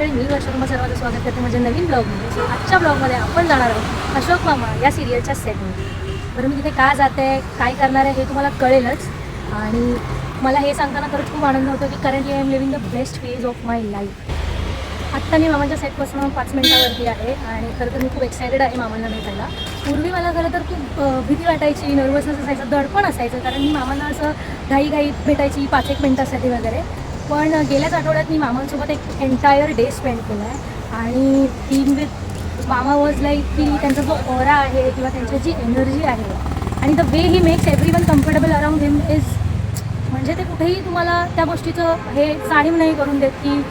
मंडळी, मी वर्षा तुम्हा सर्वांचं स्वागत करते माझ्या नवीन ब्लॉगमध्ये. आजच्या ब्लॉगमध्ये आपण जाणार आहोत अशोक मामा या सिरियलच्या सेटवर. बरं, मी तिथे का जाते, काय करणार आहे हे तुम्हाला कळेलच. आणि मला हे सांगताना खरंच खूप आनंद होतो की currently I am living the best phase of my life. आत्ता मी मामांच्या सेटपासून 5 मिनिटावरती आहे आणि खरं तर मी खूप एक्सायटेड आहे मामांना भेटायला. पूर्वी मला खरं तर खूप भीती वाटायची, नर्वसनेस असायचं, दडपण असायचं, कारण मी मामांना असं घाई भेटायची 5-1 मिनिटासाठी वगैरे. पण गेल्याच आठवड्यात मी मामांसोबत एक एंटायर डे स्पेंड केला आहे आणि टीम विथ मामा वॉज लाईक की त्यांचा जो ऑरा आहे किंवा त्यांची जी एनर्जी आहे आणि the way he makes everyone comfortable around him is, म्हणजे ते कुठेही तुम्हाला त्या गोष्टीचं हे जाणीव नाही करून देत की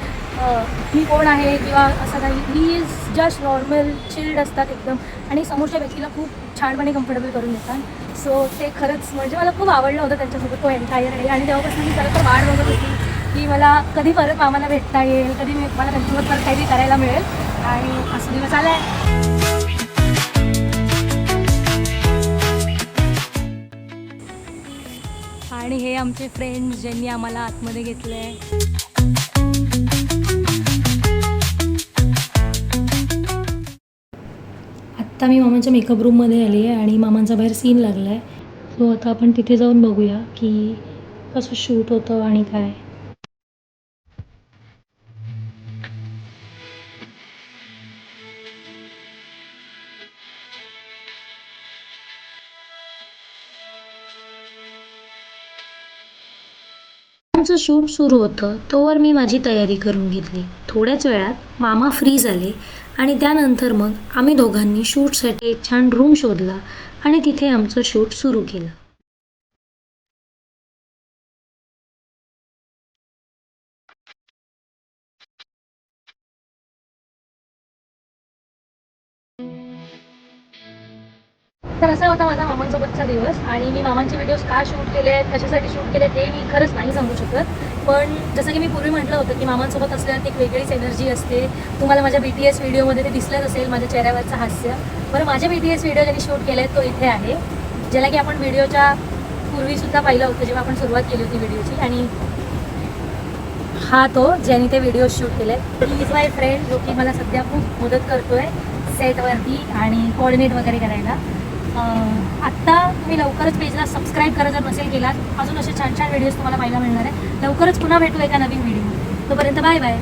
मी कोण आहे किंवा असं काही. He is just normal chilled असतात एकदम आणि समोरच्या व्यक्तीला खूप छानपणे कम्फर्टेबल करून देतात. सो ते खरंच म्हणजे मला खूप आवडलं होतं त्यांच्यासोबत तो एंटायर डे. आणि तेव्हापासून मी खरं तर वाट बघत होती की मला कधी परत मामाला भेटता येईल, कधी मला त्यांच्यासोबत परत काहीतरी करायला मिळेल. आणि असं दिवस आला आहे. आणि हे आमचे फ्रेंड्स ज्यांनी आम्हाला आतमध्ये घेतलं आहे. आत्ता मी मामांच्या मेकअप रूममध्ये आली आहे आणि मामांचा बाहेर सीन लागला आहे. सो आता आपण तिथे जाऊन बघूया की कसं शूट होतं आणि काय. आमचं शूट सुरू होतं तोवर मी माझी तयारी करून घेतली. थोड्याच वेळात मामा फ्री झाले आणि त्यानंतर मग आम्ही दोघांनी शूटसाठी एक छान रूम शोधला आणि तिथे आमचं शूट सुरू केलं. तर असा होता माझा मामांसोबतचा दिवस. आणि मी मामांचे व्हिडिओज का शूट केले आहेत, कशासाठी शूट केले ते मी खरंच नाही सांगू शकत. पण जसं की मी पूर्वी म्हटलं होतं की मामांसोबत असल्यावर एक वेगळीच एनर्जी असते. तुम्हाला माझ्या BTS व्हिडिओमध्ये ते दिसलंच असेल, माझ्या चेहऱ्यावरचं हास्य. बरं, माझ्या BTS व्हिडिओ ज्यांनी शूट केले आहेत तो इथे आहे, ज्याला की आपण व्हिडिओच्या पूर्वीसुद्धा पाहिलं होतं जेव्हा आपण सुरुवात केली होती व्हिडिओची. आणि हा तो ज्याने ते व्हिडिओ शूट केले. ही इज माय फ्रेंड, जो की मला सध्या खूप मदत करतो आहे सेटवरती आणि कोऑर्डिनेट वगैरे करायला. आत्ता तुम्ही लवकरच पेजला सबस्क्राईब करा जर नसेल केलात. अजून असे छान छान व्हिडिओज तुम्हाला पाहायला मिळणार आहे. लवकरच पुन्हा भेटू एका नवीन व्हिडिओ. तोपर्यंत बाय बाय.